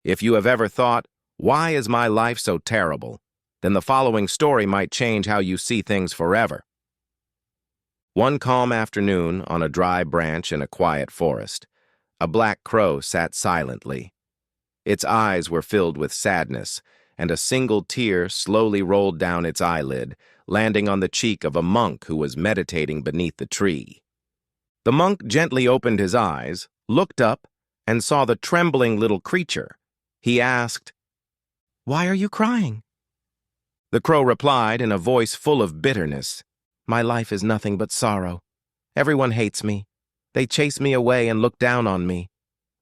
If you have ever thought, why is my life so terrible? Then the following story might change how you see things forever. One calm afternoon, on a dry branch in a quiet forest, a black crow sat silently. Its eyes were filled with sadness, and a single tear slowly rolled down its eyelid, landing on the cheek of a monk who was meditating beneath the tree. The monk gently opened his eyes, looked up, and saw the trembling little creature. He asked, "Why are you crying?" The crow replied in a voice full of bitterness, "My life is nothing but sorrow. Everyone hates me. They chase me away and look down on me.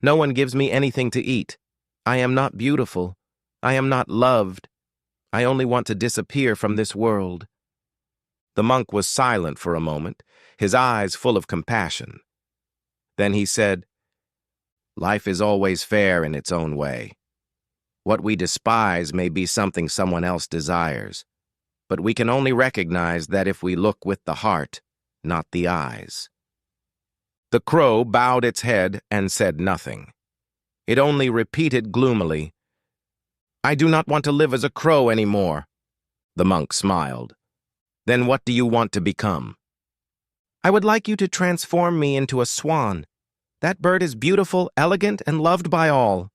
No one gives me anything to eat. I am not beautiful. I am not loved. I only want to disappear from this world." The monk was silent for a moment, his eyes full of compassion. Then he said, "Life is always fair in its own way. What we despise may be something someone else desires, but we can only recognize that if we look with the heart, not the eyes." The crow bowed its head and said nothing. It only repeated gloomily, "I do not want to live as a crow anymore." The monk smiled. "Then what do you want to become?" "I would like you to transform me into a swan. That bird is beautiful, elegant, and loved by all."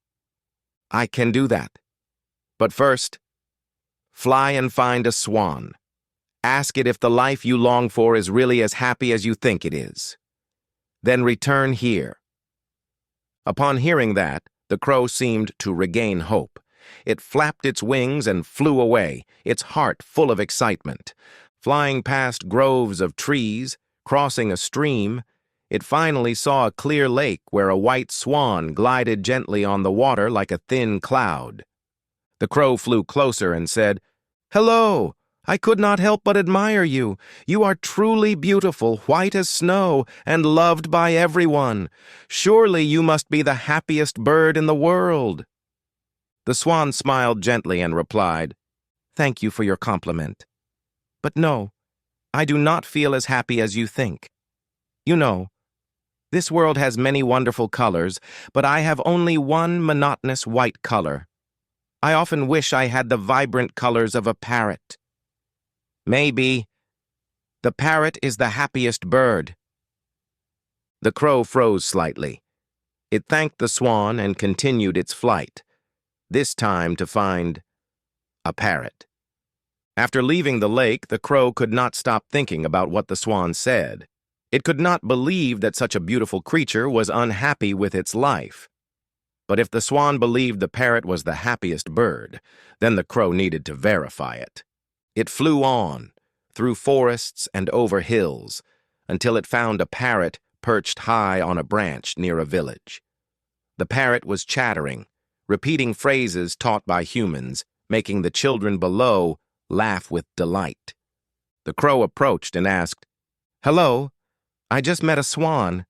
"I can do that. But first, fly and find a swan. Ask it if the life you long for is really as happy as you think it is. Then return here." Upon hearing that, the crow seemed to regain hope. It flapped its wings and flew away, its heart full of excitement. Flying past groves of trees, crossing a stream, it finally saw a clear lake where a white swan glided gently on the water like a thin cloud. The crow flew closer and said, "Hello! I could not help but admire you. You are truly beautiful, white as snow, and loved by everyone. Surely you must be the happiest bird in the world." The swan smiled gently and replied, "Thank you for your compliment. But no, I do not feel as happy as you think. You know, this world has many wonderful colors, but I have only one monotonous white color. I often wish I had the vibrant colors of a parrot. Maybe the parrot is the happiest bird." The crow froze slightly. It thanked the swan and continued its flight, this time to find a parrot. After leaving the lake, the crow could not stop thinking about what the swan said. It could not believe that such a beautiful creature was unhappy with its life. But if the swan believed the parrot was the happiest bird, then the crow needed to verify it. It flew on, through forests and over hills, until it found a parrot perched high on a branch near a village. The parrot was chattering, repeating phrases taught by humans, making the children below laugh with delight. The crow approached and asked, "Hello, I just met a swan,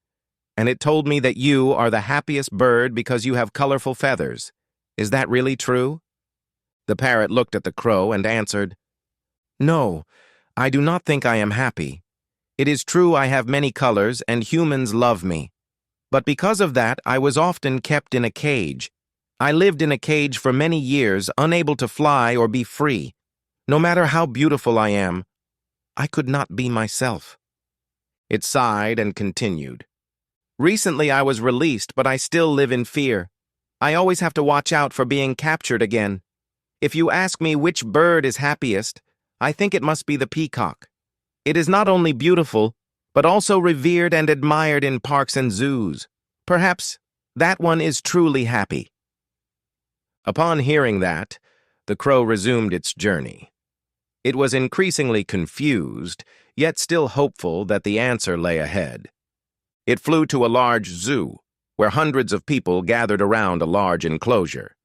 and it told me that you are the happiest bird because you have colorful feathers. Is that really true?" The parrot looked at the crow and answered, "No, I do not think I am happy. It is true I have many colors and humans love me. But because of that, I was often kept in a cage. I lived in a cage for many years, unable to fly or be free. No matter how beautiful I am, I could not be myself." It sighed and continued. "Recently I was released, but I still live in fear. I always have to watch out for being captured again. If you ask me which bird is happiest, I think it must be the peacock. It is not only beautiful, but also revered and admired in parks and zoos. Perhaps that one is truly happy." Upon hearing that, the crow resumed its journey. It was increasingly confused, yet still hopeful that the answer lay ahead. It flew to a large zoo, where hundreds of people gathered around a large enclosure.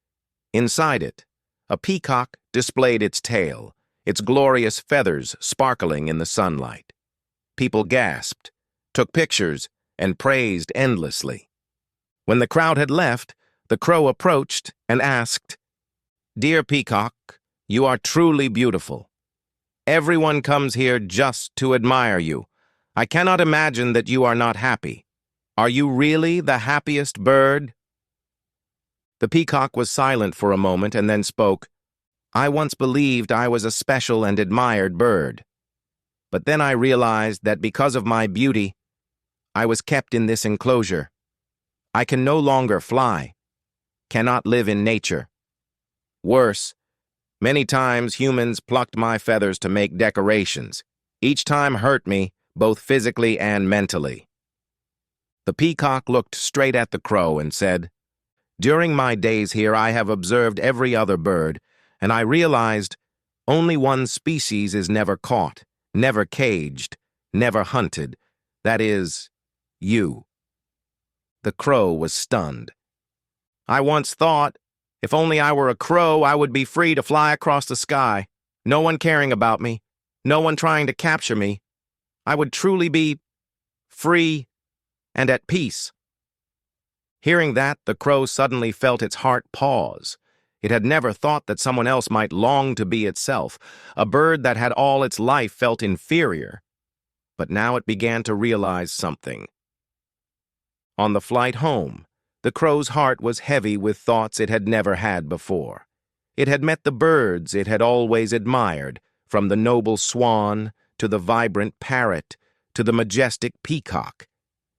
Inside it, a peacock displayed its tail, its glorious feathers sparkling in the sunlight. People gasped, took pictures, and praised endlessly. When the crowd had left, the crow approached and asked, "Dear peacock, you are truly beautiful. Everyone comes here just to admire you. I cannot imagine that you are not happy. Are you really the happiest bird?" The peacock was silent for a moment and then spoke. I once believed I was a special and admired bird. But then I realized that because of my beauty, I was kept in this enclosure. I can no longer fly, cannot live in nature. Worse, many times humans plucked my feathers to make decorations. Each time hurt me, both physically and mentally. The peacock looked straight at the crow and said, During my days here I have observed every other bird, and I realized only one species is never caught, never caged, never hunted. That is, you. The crow was stunned. I once thought, if only I were a crow, I would be free to fly across the sky, no one caring about me, no one trying to capture me. I would truly be free and at peace. Hearing that, the crow suddenly felt its heart pause. It had never thought that someone else might long to be itself, a bird that had all its life felt inferior. But now it began to realize something. On the flight home, the crow's heart was heavy with thoughts it had never had before. It had met the birds it had always admired, from the noble swan to the vibrant parrot to the majestic peacock,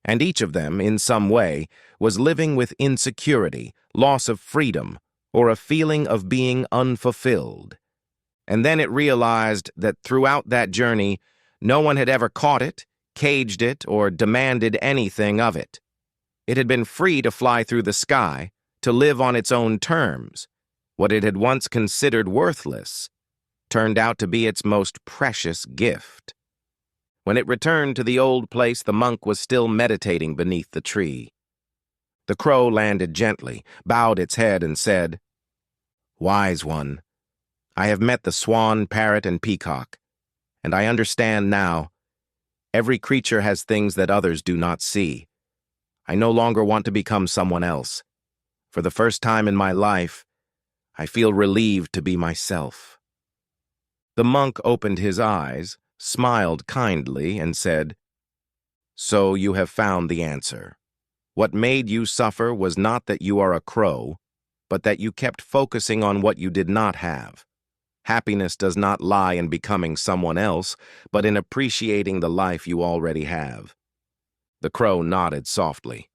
and each of them, in some way, was living with insecurity, loss of freedom, or a feeling of being unfulfilled. And then it realized that throughout that journey, no one had ever caught it, caged it, or demanded anything of it. It had been free to fly through the sky, to live on its own terms. What it had once considered worthless turned out to be its most precious gift. When it returned to the old place, the monk was still meditating beneath the tree. The crow landed gently, bowed its head, and said, Wise one, I have met the swan, parrot, and peacock, and I understand now. Every creature has things that others do not see. I no longer want to become someone else. For the first time in my life, I feel relieved to be myself. The monk opened his eyes, smiled kindly, and said, So you have found the answer. What made you suffer was not that you are a crow, but that you kept focusing on what you did not have. Happiness does not lie in becoming someone else, but in appreciating the life you already have. The crow nodded softly.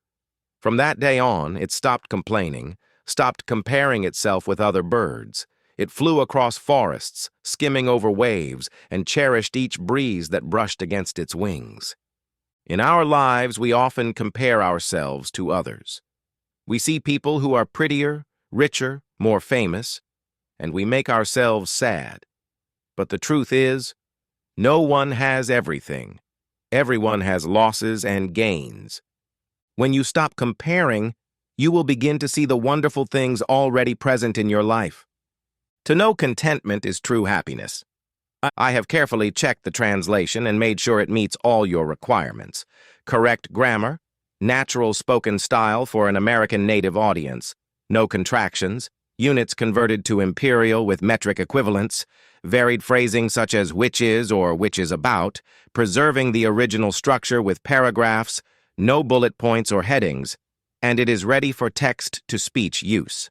From that day on, it stopped complaining, stopped comparing itself with other birds. It flew across forests, skimming over waves, and cherished each breeze that brushed against its wings. In our lives, we often compare ourselves to others. We see people who are prettier, richer, more famous, and we make ourselves sad. But the truth is, no one has everything. Everyone has losses and gains. When you stop comparing, you will begin to see the wonderful things already present in your life. To know contentment is true happiness. I have carefully checked the translation and made sure it meets all your requirements. Correct grammar, natural spoken style for an American native audience, no contractions, units converted to imperial with metric equivalents, varied phrasing such as which is or which is about, preserving the original structure with paragraphs, no bullet points or headings, and it is ready for text-to-speech use.